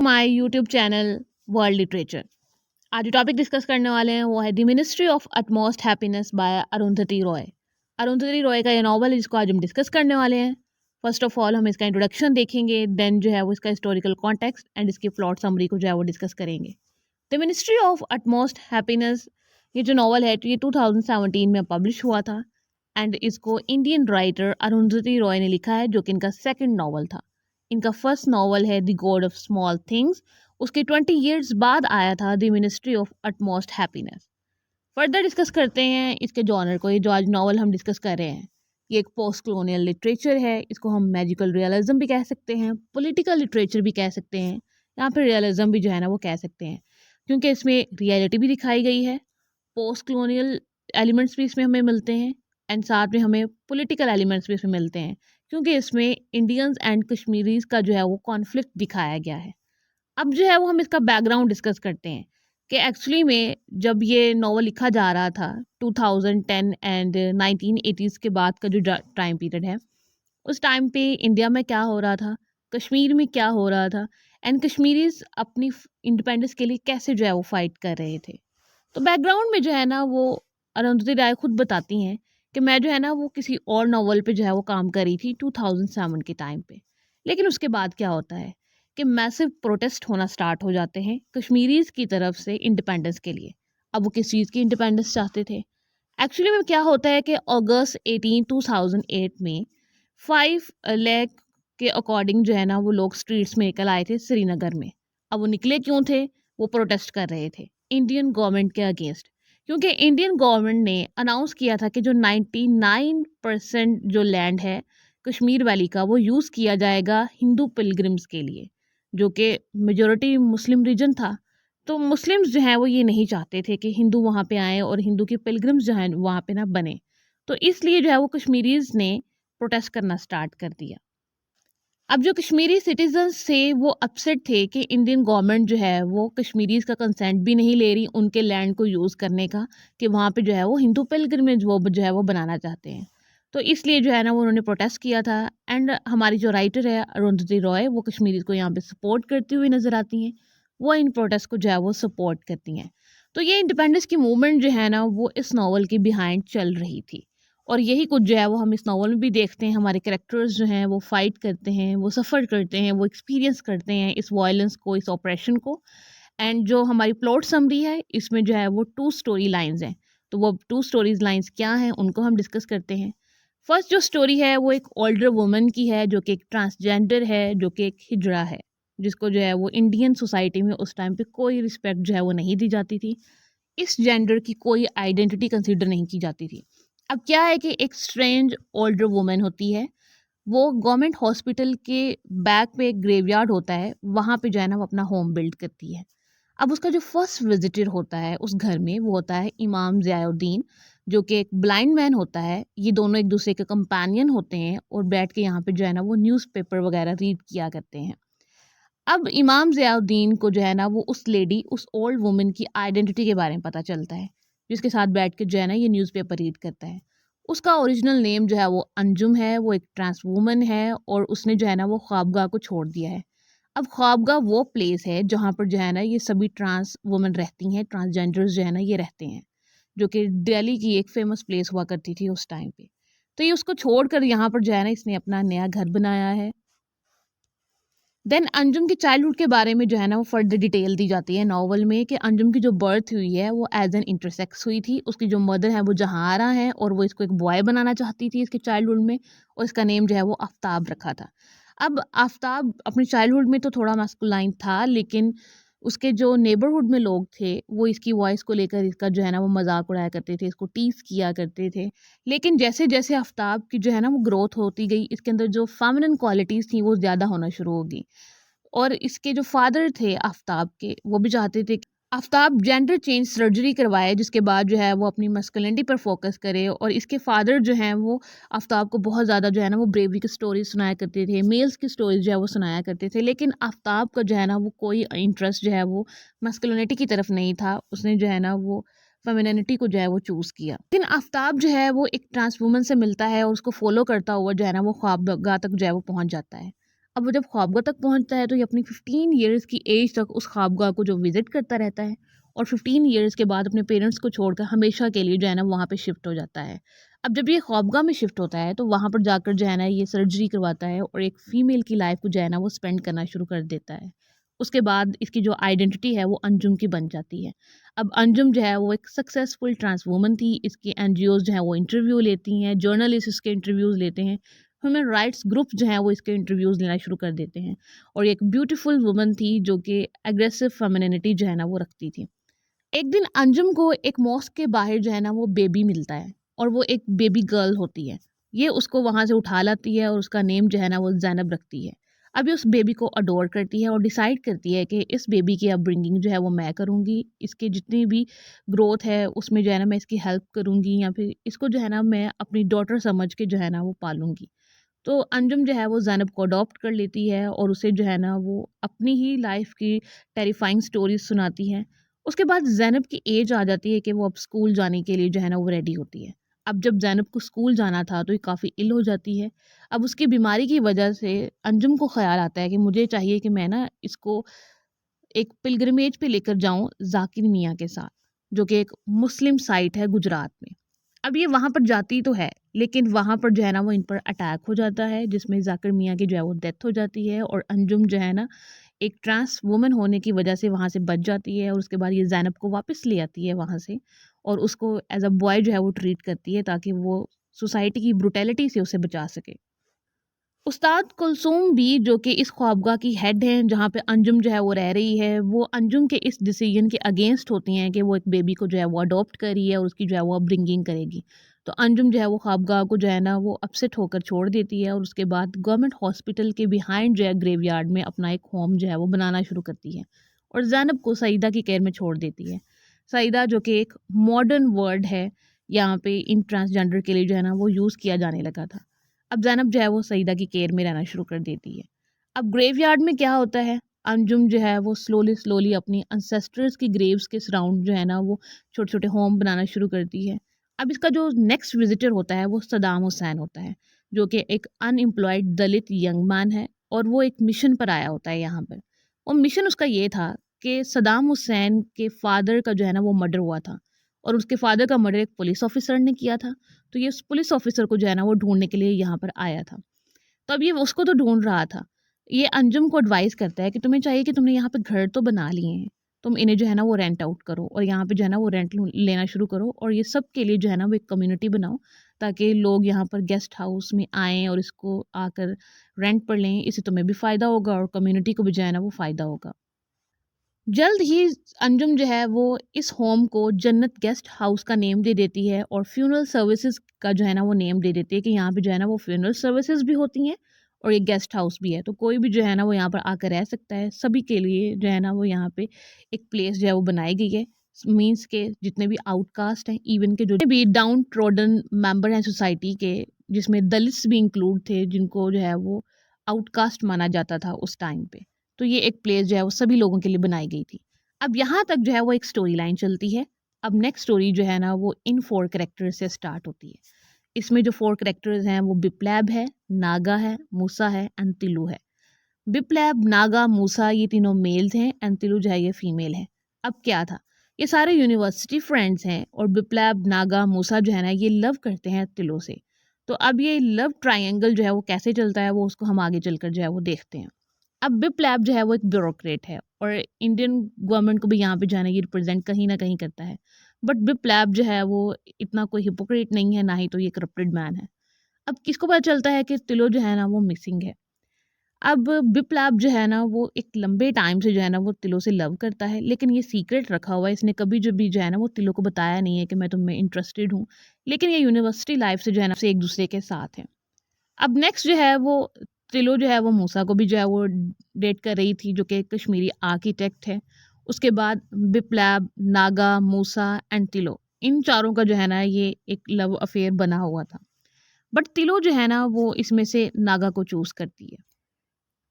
My YouTube channel world literature. आज जो topic discuss करने वाले हैं वो है the ministry of utmost happiness bye Arundhati Roy. Arundhati Roy का ये नॉवल है जिसको आज हम डिस्कस करने वाले हैं। फर्स्ट ऑफ ऑल हम इसका इंट्रोडक्शन देखेंगे, देन जो है वो इसका हिस्टोरिकल कॉन्टेक्स्ट एंड इसकी प्लॉट समरी को जो है वो डिस्कस करेंगे। The ministry of utmost happiness ये जो नॉवल है ये 2017 में पब्लिश हुआ था एंड इसको इंडियन राइटर अरुंधति रॉय ने लिखा है, जो कि इनका सेकेंड नॉवल था। इनका फर्स्ट नॉवल है the God of small things, उसके 20 ईयर्स बाद आया था the ministry of utmost happiness. Further discuss करते हैं इसके जॉनर को। ये जो आज नॉवल हम डिस्कस कर रहे हैं ये एक पोस्ट कॉलोनियल लिटरेचर है। इसको हम मैजिकल रियलिज्म भी कह सकते हैं, पॉलिटिकल लिटरेचर भी कह सकते हैं, यहाँ पर रियलिज्म भी जो है ना वो कह सकते हैं, क्योंकि इसमें रियलिटी भी दिखाई गई है, पोस्ट कॉलोनियल एलिमेंट्स भी इसमें हमें मिलते हैं एंड साथ में हमें पॉलिटिकल एलिमेंट्स भी इसमें मिलते हैं, क्योंकि इसमें इंडियंस एंड कश्मीरीज का जो है वो कॉन्फ्लिक्ट दिखाया गया है। अब जो है वो हम इसका बैकग्राउंड डिस्कस करते हैं कि एक्चुअली में जब ये नॉवल लिखा जा रहा था 2010 एंड 1980s के बाद का जो टाइम पीरियड है, उस टाइम पे इंडिया में क्या हो रहा था, कश्मीर में क्या हो रहा था एंड कश्मीरीज अपनी इंडिपेंडेंस के लिए कैसे जो है वो फाइट कर रहे थे। तो बैकग्राउंड में जो है ना वो अरुंधति राय खुद बताती हैं कि मैं जो है ना वो किसी और नॉवल पे जो है वो काम करी थी 2007 के टाइम पे। लेकिन उसके बाद क्या होता है कि मैसिव प्रोटेस्ट होना स्टार्ट हो जाते हैं कश्मीरीज की तरफ से इंडिपेंडेंस के लिए। अब वो किस चीज़ की इंडिपेंडेंस चाहते थे? एक्चुअली में क्या होता है कि अगस्त 18 2008 में 5 लाख के अकॉर्डिंग जो है ना वो लोग स्ट्रीट्स में निकल आए थे श्रीनगर में। अब वो निकले क्यों थे? वो प्रोटेस्ट कर रहे थे इंडियन गवर्नमेंट के अगेंस्ट, क्योंकि इंडियन गवर्नमेंट ने अनाउंस किया था कि जो 99% जो लैंड है कश्मीर वैली का वो यूज़ किया जाएगा हिंदू पिलग्रिम्स के लिए, जो कि मेजोरिटी मुस्लिम रीजन था। तो मुस्लिम्स जो हैं वो ये नहीं चाहते थे कि हिंदू वहाँ पे आएँ और हिंदू के पिलग्रिम्स जो हैं वहाँ पे ना बने। तो इसलिए जो है वो कश्मीरीज ने प्रोटेस्ट करना स्टार्ट कर दिया। अब जो कश्मीरी सिटीजन्स थे वो अपसेट थे कि इंडियन गवर्नमेंट जो है वो कश्मीरीज का कंसेंट भी नहीं ले रही उनके लैंड को यूज़ करने का, कि वहाँ पे जो है वो हिंदू पिलग्रिमेज वो जो है वो बनाना चाहते हैं। तो इसलिए जो है ना वो उन्होंने प्रोटेस्ट किया था एंड हमारी जो राइटर है अरुंधति रॉय वो कश्मीरीज को यहाँ पे सपोर्ट करती हुई नज़र आती हैं। वो इन प्रोटेस्ट को जो है वो सपोर्ट करती हैं। तो ये इंडिपेंडेंस की मूवमेंट जो है ना वो इस नावल के बिहाइंड चल रही थी और यही कुछ जो है वो हम इस नावल में भी देखते हैं। हमारे कैरेक्टर्स जो हैं वो फाइट करते हैं, वो सफ़र करते हैं, वो एक्सपीरियंस करते हैं इस वायलेंस को, इस ऑपरेशन को। एंड जो हमारी प्लॉट समरी है इसमें जो है वो 2 स्टोरी लाइंस हैं। तो वो 2 स्टोरीज लाइंस क्या हैं उनको हम डिस्कस करते हैं। फर्स्ट जो स्टोरी है वो एक ओल्डर वुमन की है जो कि एक ट्रांसजेंडर है, जो कि एक हिजड़ा है, जिसको जो है वो इंडियन सोसाइटी में उस टाइम पे कोई रिस्पेक्ट जो है वो नहीं दी जाती थी। इस जेंडर की कोई आइडेंटिटी कंसीडर नहीं की जाती थी। अब क्या है कि एक स्ट्रेंज ओल्डर वुमन होती है, वो गवर्नमेंट हॉस्पिटल के बैक पे एक ग्रेवयार्ड होता है, वहाँ पे जो है ना वो अपना होम बिल्ड करती है। अब उसका जो फर्स्ट विजिटर होता है उस घर में वो होता है इमाम ज़ियाउद्दीन, जो कि एक ब्लाइंड मैन होता है। ये दोनों एक दूसरे के कंपेनियन होते हैं और बैठ के यहाँ पे जो है ना वो न्यूज़पेपर वगैरह रीड किया करते हैं। अब इमाम ज़ियाउद्दीन को जो है ना वो उस लेडी, उस ओल्ड वुमन की आइडेंटिटी के बारे में पता चलता है, जिसके साथ बैठ के जो है ना ये न्यूज़पेपर रीड करता है। उसका ओरिजिनल नेम जो है वो अंजुम है, वो एक ट्रांस वूमन है और उसने जो है ना वो ख्वाबगाह को छोड़ दिया है। अब ख्वाबगाह वो प्लेस है जहाँ पर जो है ना ये सभी ट्रांस वुमन रहती हैं, ट्रांसजेंडर्स जो है ना ये रहते हैं, जो कि दिल्ली की एक फेमस प्लेस हुआ करती थी उस टाइम पे। तो ये उसको छोड़कर यहाँ पर जो है ना इसने अपना नया घर बनाया है। देन अंजुम की चाइल्डहुड के बारे में जो है ना वो फर्दर डिटेल दी जाती है नॉवल में कि अंजुम की जो बर्थ हुई है वो एज एन इंटरसेक्स हुई थी। उसकी जो मदर है वो जहारा है और वो इसको एक बॉय बनाना चाहती थी इसके चाइल्डहुड में, और इसका नेम जो है वो आफ्ताब रखा था। अब आफ्ताब अपनी चाइल्डहुड में तो थोड़ा मैस्कुलाइन था, लेकिन उसके जो नेबरहुड में लोग थे वो इसकी वॉइस को लेकर इसका जो है ना वो मजाक उड़ाया करते थे, इसको टीज किया करते थे। लेकिन जैसे जैसे आफ्ताब की जो है ना वो ग्रोथ होती गई, इसके अंदर जो फेमिनिन क्वालिटीज़ थी वो ज़्यादा होना शुरू हो गई। और इसके जो फादर थे आफ्ताब के, वो भी चाहते थे कि आफ्ताब जेंडर चेंज सर्जरी करवाए, जिसके बाद जो है वो अपनी मस्कुलिनिटी पर फोकस करे। और इसके फादर जो हैं वो आफ्ताब को बहुत ज़्यादा जो है ना वो ब्रेवरी की स्टोरीज सुनाया करते थे, मेल्स की स्टोरीज जो है वो सुनाया करते थे। लेकिन आफ्ताब का जो है ना वो कोई इंटरेस्ट जो है वो मस्कुलिनिटी की तरफ नहीं था, उसने जो है ना वो फेमिनिनिटी को जो है वो चूज़ किया। लेकिन आफ्ताब जो है वो एक ट्रांस वूमन से मिलता है और उसको फॉलो करता हुआ जो है ना वो ख्वाबगाह तक जो है वो पहुँच जाता है। अब वो जब ख्वाबगह तक पहुँचता है तो ये अपनी 15 ईयर्स की एज तक उस ख्वाबगह को जो विज़िट करता रहता है और 15 ईयर्स के बाद अपने पेरेंट्स को छोड़कर हमेशा के लिए जो है ना वहाँ पे शिफ्ट हो जाता है। अब जब ये ख्वाबगह में शिफ्ट होता है तो वहाँ पर जाकर जो है ना ये सर्जरी करवाता है और एक फ़ीमेल की लाइफ़ को जो है ना वो स्पेंड करना शुरू कर देता है। उसके बाद इसकी जो आइडेंटिटी है वो अंजुम की बन जाती है। अब अंजुम जो है वो एक सक्सेसफुल ट्रांस वूमन थी। इसकी एनजीओज़ जो हैं वो इंटरव्यू लेती हैं, जर्नलिस्ट इसके इंटरव्यूज़ लेते हैं, ह्यूमन राइट्स ग्रुप जो हैं वो इसके इंटरव्यूज़ लेना शुरू कर देते हैं। और ये एक ब्यूटीफुल वुमन थी जो कि एग्रेसिव फेमिनिनिटी जो है ना वो रखती थी। एक दिन अंजुम को एक मॉस्क के बाहर जो है ना वो बेबी मिलता है और वो एक बेबी गर्ल होती है। ये उसको वहाँ से उठा लाती है और उसका नेम जो है ना वो ज़ैनब रखती है। अब ये उस बेबी को अडोर करती है और डिसाइड करती है कि इस बेबी की अपब्रिंगिंग जो है वो मैं करूँगी। इसके जितनी भी ग्रोथ है उसमें जो है ना मैं इसकी हेल्प करूँगी या फिर इसको जो है ना मैं अपनी डॉटर समझ के जो है ना वो पालूँगी। तो अंजुम जो है वो ज़ैनब को अडॉप्ट कर लेती है और उसे जो है ना वो अपनी ही लाइफ़ की टेरिफाइंग स्टोरीज़ सुनाती है। उसके बाद ज़ैनब की एज आ जाती है कि वो अब स्कूल जाने के लिए जो है ना वो रेडी होती है। अब जब ज़ैनब को स्कूल जाना था तो ये काफ़ी इल हो जाती है। अब उसकी बीमारी की वजह से अंजुम को ख़्याल आता है कि मुझे चाहिए कि मैं ना इसको एक पिलग्रिमेज पे लेकर जाऊँ ज़ाकिर मियाँ के साथ, जो कि एक मुस्लिम साइट है गुजरात में। अब ये वहाँ पर जाती तो है, लेकिन वहाँ पर जो है ना वो इन पर अटैक हो जाता है जिसमें ज़ाकिर मियाँ की जो है वो डेथ हो जाती है और अंजुम जो है ना एक ट्रांस वुमन होने की वजह से वहाँ से बच जाती है और उसके बाद ये ज़ैनब को वापस ले आती है वहाँ से और उसको एज़ अ बॉय जो है वो ट्रीट करती है ताकि वो सोसाइटी की ब्रुटैलिटी से उसे बचा सके। उस्ताद कुलसूम भी जो कि इस ख्वाबगाह की हेड हैं जहाँ पे अंजुम जो है वो रह रही है, वो अंजुम के इस डिसीजन के अगेंस्ट होती हैं कि वो एक बेबी को जो है वो अडॉप्ट कर रही है और उसकी जो है वो अपब्रिंगिंग करेगी। तो अंजुम जो है वो ख्वाबगाह को जो है ना वो अपसेट होकर छोड़ देती है और उसके बाद गवर्नमेंट हॉस्पिटल के बिहाइंड जो है ग्रेवयार्ड में अपना एक होम जो है वो बनाना शुरू करती है और ज़ैनब को सईदा की केयर में छोड़ देती है। सईदा जो कि एक मॉडर्न वर्ड है, यहाँ पे इन ट्रांसजेंडर के लिए जो है ना वो यूज़ किया जाने लगा था। अब ज़ैनब जो है वो सईदा की केयर में रहना शुरू कर देती है। अब ग्रेवयार्ड में क्या होता है, अंजुम जो है वो स्लोली अपनी एंसेस्टर्स की ग्रेव्स के सराउंड जो है ना वो छोटे-छोटे होम बनाना शुरू करती है। अब इसका जो नेक्स्ट विज़िटर होता है वो सद्दाम हुसैन होता है, जो कि एक अनएम्प्लॉयड दलित यंग मैन है और वो एक मिशन पर आया होता है यहाँ पर। वो मिशन उसका ये था कि सद्दाम हुसैन के फादर का जो है ना वो मर्डर हुआ था और उसके फादर का मर्डर एक पुलिस ऑफिसर ने किया था। तो ये उस पुलिस ऑफिसर को जो है ना वो ढूँढने के लिए यहाँ पर आया था। तो अब ये उसको तो ढूँढ रहा था। ये अंजुम को एडवाइस करता है कि तुम्हें चाहिए कि तुमने यहाँ पे घर तो बना लिए हैं। तुम इन्हें जो है ना वो रेंट आउट करो और यहाँ पे जो है ना वो रेंट लेना शुरू करो और ये सब के लिए जो है ना वो एक कम्युनिटी बनाओ ताकि लोग यहाँ पर गेस्ट हाउस में आएँ और इसको आकर रेंट पर लें। इससे तुम्हें भी फ़ायदा होगा और कम्युनिटी को भी जो है ना वो फ़ायदा होगा। जल्द ही अंजुम जो है वो इस होम को जन्नत गेस्ट हाउस का नेम दे देती है और फ्यूनरल सर्विसेज का जो है ना वो नेम दे देती है कि यहाँ पे जो है ना वो फ्यूनरल सर्विसेज भी होती हैं और ये गेस्ट हाउस भी है, तो कोई भी जो है ना वो यहाँ पर आकर रह सकता है। सभी के लिए जो है ना वो यहाँ पे एक प्लेस जो है वो बनाई गई है। मीन्स के जितने भी आउटकास्ट हैं, इवन के जो भी डाउन ट्रोडन मेंबर हैं सोसाइटी के, जिसमें दलित्स भी इंक्लूड थे जिनको जो है वो आउटकास्ट माना जाता था उस टाइम पे। तो ये एक प्लेस जो है वो सभी लोगों के लिए बनाई गई थी। अब यहाँ तक जो है वो एक स्टोरी लाइन चलती है। अब नेक्स्ट स्टोरी जो है ना वो इन 4 कैरेक्टर्स से स्टार्ट होती है। इसमें जो 4 कैरेक्टर्स हैं वो बिप्लैब है, नागा है, मूसा है एंड तिलू है। बिप्लैब, नागा, मूसा ये तीनों मेल्स हैं एंड तिलू जो है ये फीमेल है। अब क्या था, ये सारे यूनिवर्सिटी फ्रेंड्स हैं और बिप्लैब, नागा, मूसा जो है ना ये लव करते हैं तिलू से। तो अब ये लव ट्रायंगल जो है वो कैसे चलता है वो उसको हम आगे चलकर जो है वो देखते हैं। अब बिप्लैब जो है वो एक ब्यूरोक्रेट है और इंडियन गवर्नमेंट को भी यहाँ पे जो है ना ये रिप्रेजेंट कहीं ना कहीं करता है। बट बिप्लैब जो है वो इतना कोई हिपोक्रेट नहीं है, ना ही तो ये करप्टेड मैन है। अब किसको पता चलता है कि तिलो जो है ना वो मिसिंग है। अब बिप्लैब जो है ना वो एक लंबे टाइम से जो है ना वो तिलो से लव करता है, लेकिन ये सीक्रेट रखा हुआ है। इसने कभी जो भी जो है ना वो तिलो को बताया नहीं है कि मैं तुम्हें इंटरेस्टेड हूँ, लेकिन ये यूनिवर्सिटी लाइफ से जो है ना से एक दूसरे के साथ है। अब नेक्स्ट जो है वो तिलो जो है वो मूसा को भी जो है वो डेट कर रही थी, जो कि कश्मीरी आर्किटेक्ट है। उसके बाद बिप्लैब, नागा, मूसा एंड तिलो, इन चारों का जो है ना ये एक लव अफेयर बना हुआ था। बट तिलो जो है ना वो इसमें से नागा को चूज करती है।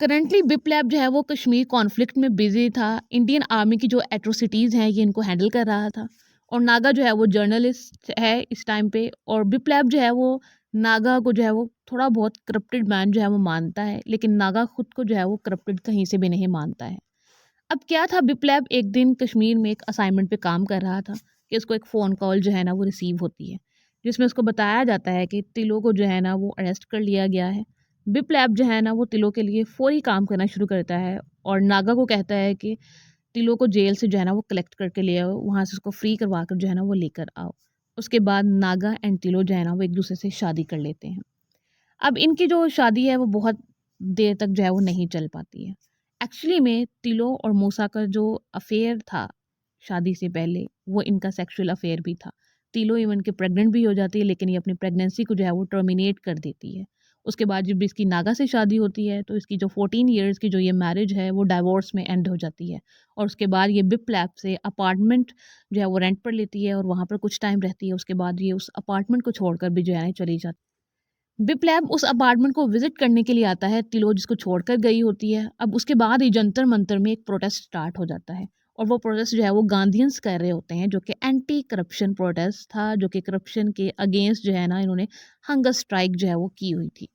करंटली बिप्लैब जो है वो कश्मीर कॉन्फ्लिक्ट में बिजी था। इंडियन आर्मी की जो एट्रोसिटीज़ हैं ये इनको हैंडल कर रहा था और नागा जो है वो जर्नलिस्ट है इस टाइम पे और बिप्लैब जो है वो नागा को जो है वो थोड़ा बहुत करप्टेड मैन जो है वो मानता है, लेकिन नागा खुद को जो है वो करप्टेड कहीं से भी नहीं मानता है। अब क्या था, बिप्लैब एक दिन कश्मीर में एक असाइनमेंट पे काम कर रहा था कि उसको एक फ़ोन कॉल जो है ना वो रिसीव होती है, जिसमें उसको बताया जाता है कि तिलो को जो है ना वो अरेस्ट कर लिया गया है। बिप्लैब जो है ना वो तिलो के लिए फ़ौरी काम करना शुरू करता है और नागा को कहता है कि तिलो को जेल से जो है ना वो कलेक्ट करके ले आओ, वहाँ से उसको फ्री करवा कर जो है ना वो लेकर आओ। उसके बाद नागा एंड तिलो जो है ना वो एक दूसरे से शादी कर लेते हैं। अब इनकी जो शादी है वो बहुत देर तक जो है वो नहीं चल पाती है। एक्चुअली में तिलो और मूसा का जो अफेयर था शादी से पहले, वो इनका सेक्सुअल अफेयर भी था। तिलो इवन के प्रेग्नेंट भी हो जाती है, लेकिन ये अपनी प्रेगनेंसी को जो है वो टर्मिनेट कर देती है। उसके बाद जब इसकी नागा से शादी होती है तो इसकी जो 14 इयर्स की जो ये मैरिज है वो डाइवोर्स में एंड हो जाती है। और उसके बाद ये बिप्लैप से अपार्टमेंट जो है वो रेंट पर लेती है और वहाँ पर कुछ टाइम रहती है। उसके बाद ये उस अपार्टमेंट को छोड़कर भी जो है चली जाती है। बिप्लैब उस अपार्टमेंट को विजिट करने के लिए आता है, तिलो जिसको छोड़कर गई होती है। अब उसके बाद ही जंतर मंतर में एक प्रोटेस्ट स्टार्ट हो जाता है और वो प्रोटेस्ट जो है वो गांधीयंस कर रहे होते हैं, जो कि एंटी करप्शन प्रोटेस्ट था, जो कि करप्शन के अगेंस्ट जो है ना इन्होंने हंगर स्ट्राइक जो है वो की हुई थी।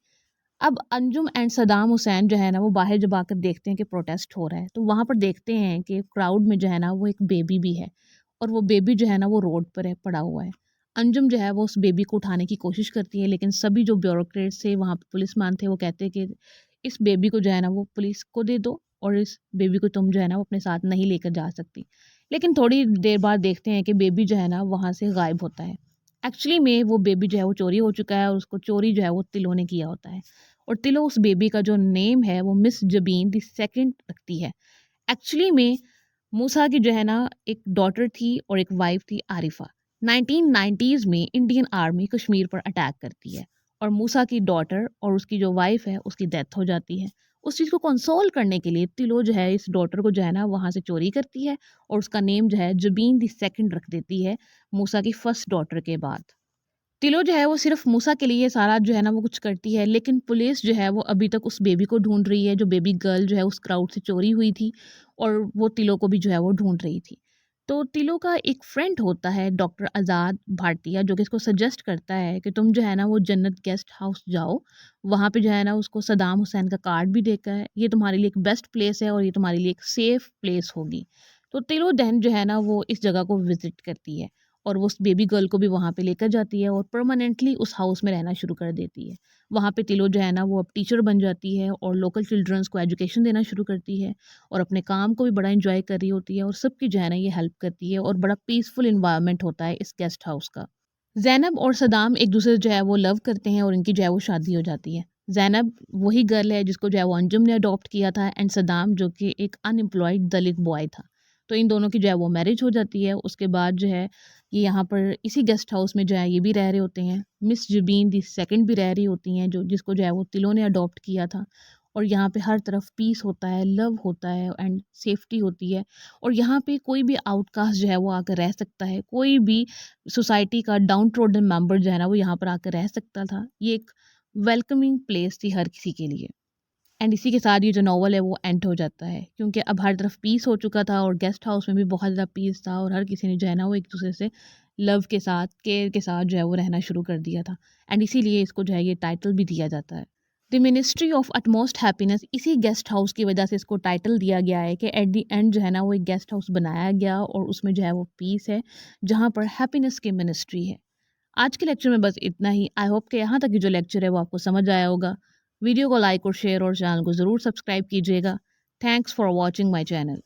अब अंजुम एंड सदाम हुसैन जो है ना वो बाहर जब आकर देखते हैं कि प्रोटेस्ट हो रहा है, तो वहाँ पर देखते हैं कि क्राउड में जो है ना वो एक बेबी भी है और वो बेबी जो है ना वो रोड पर है, पड़ा हुआ है। अंजुम जो है वो उस बेबी को उठाने की कोशिश करती है, लेकिन सभी जो ब्यूरोक्रेट्स थे, वहाँ पे पुलिस मैन थे, वो कहते हैं कि इस बेबी को जो है ना वो पुलिस को दे दो और इस बेबी को तुम जो है ना वो अपने साथ नहीं लेकर जा सकती। लेकिन थोड़ी देर बाद देखते हैं कि बेबी जो है ना वहाँ से गायब होता है। एक्चुअली में वो बेबी जो है वो चोरी हो चुका है और उसको चोरी जो है वो तिलो ने किया होता है। और तिलो उस बेबी का जो नेम है वो मिस जबीन द सेकंड रखती है। एक्चुअली में मूसा की जो है ना एक डॉटर थी और एक वाइफ थी, आरिफा। 1990s में इंडियन आर्मी कश्मीर पर अटैक करती है और मूसा की डॉटर और उसकी जो वाइफ है उसकी डेथ हो जाती है। उस चीज़ को कंसोल करने के लिए तिलो जो है इस डॉटर को जो है ना वहाँ से चोरी करती है और उसका नेम जो है जबीन द सेकंड रख देती है, मूसा की फर्स्ट डॉटर के बाद। तिलो जो है वो सिर्फ मूसा के लिए सारा जो है ना वो कुछ करती है, लेकिन पुलिस जो है वो अभी तक उस बेबी को ढूंढ रही है, जो बेबी गर्ल जो है उस क्राउड से चोरी हुई थी और वो तिलो को भी जो है वो ढूंढ रही थी। तो तिलो का एक फ्रेंड होता है डॉक्टर आज़ाद भारतीय, जो कि इसको सजेस्ट करता है कि तुम जो है ना वो जन्नत गेस्ट हाउस जाओ। वहाँ पे जो है ना उसको सदाम हुसैन का कार्ड भी देखा है, ये तुम्हारे लिए एक बेस्ट प्लेस है और ये तुम्हारे लिए एक सेफ प्लेस होगी। तो तिलो दहन जो है ना वो इस जगह को विजिट करती है और वो उस बेबी गर्ल को भी वहाँ पे लेकर जाती है और परमानेंटली उस हाउस में रहना शुरू कर देती है। वहाँ पे तिलो जो है ना वो अब टीचर बन जाती है और लोकल चिल्ड्रंस को एजुकेशन देना शुरू करती है और अपने काम को भी बड़ा एंजॉय कर रही होती है और सबकी जो है ना ये हेल्प करती है और बड़ा पीसफुल इन्वायरमेंट होता है इस गेस्ट हाउस का। ज़ैनब और सदाम एक दूसरे से जो है वो लव करते हैं और इनकी जो है वो शादी हो जाती है। ज़ैनब वही गर्ल है जिसको जो है वो अंजुम ने अडॉप्ट किया था एंड सदाम जो कि एक अनएम्प्लॉयड दलित बॉय था। तो इन दोनों की जो है वो मैरिज हो जाती है। उसके बाद जो है ये यहाँ पर इसी गेस्ट हाउस में जो है ये भी रह रहे होते हैं। मिस जबीन दी सेकंड भी रह रही होती हैं, जो जिसको जो है वो तिलो ने अडॉप्ट किया था। और यहाँ पे हर तरफ पीस होता है, लव होता है एंड सेफ्टी होती है। और यहाँ पे कोई भी आउटकास्ट जो है वो आकर रह सकता है, कोई भी सोसाइटी का डाउन ट्रोडन मेंबर जो है ना वो यहाँ पर आकर रह सकता था। ये एक वेलकमिंग प्लेस थी हर किसी के लिए। एंड इसी के साथ ये जो नॉवल है वो एंड हो जाता है, क्योंकि अब हर तरफ पीस हो चुका था और गेस्ट हाउस में भी बहुत ज़्यादा पीस था और हर किसी ने जो है ना वो एक दूसरे से लव के साथ, केयर के साथ जो है वो रहना शुरू कर दिया था। एंड इसीलिए इसको जो है ये टाइटल भी दिया जाता है, the ministry of utmost happiness. इसी गेस्ट हाउस की वजह से इसको टाइटल दिया गया है कि एट द एंड जो है ना वो एक गेस्ट हाउस बनाया गया और उसमें जो है वो पीस है, जहाँ पर हैप्पीनेस की मिनिस्ट्री है। आज के लेक्चर में बस इतना ही। आई होप कि यहाँ तक की जो लेक्चर है वो आपको समझ आया होगा। वीडियो को लाइक और शेयर और चैनल को ज़रूर सब्सक्राइब कीजिएगा। Thanks for watching my channel.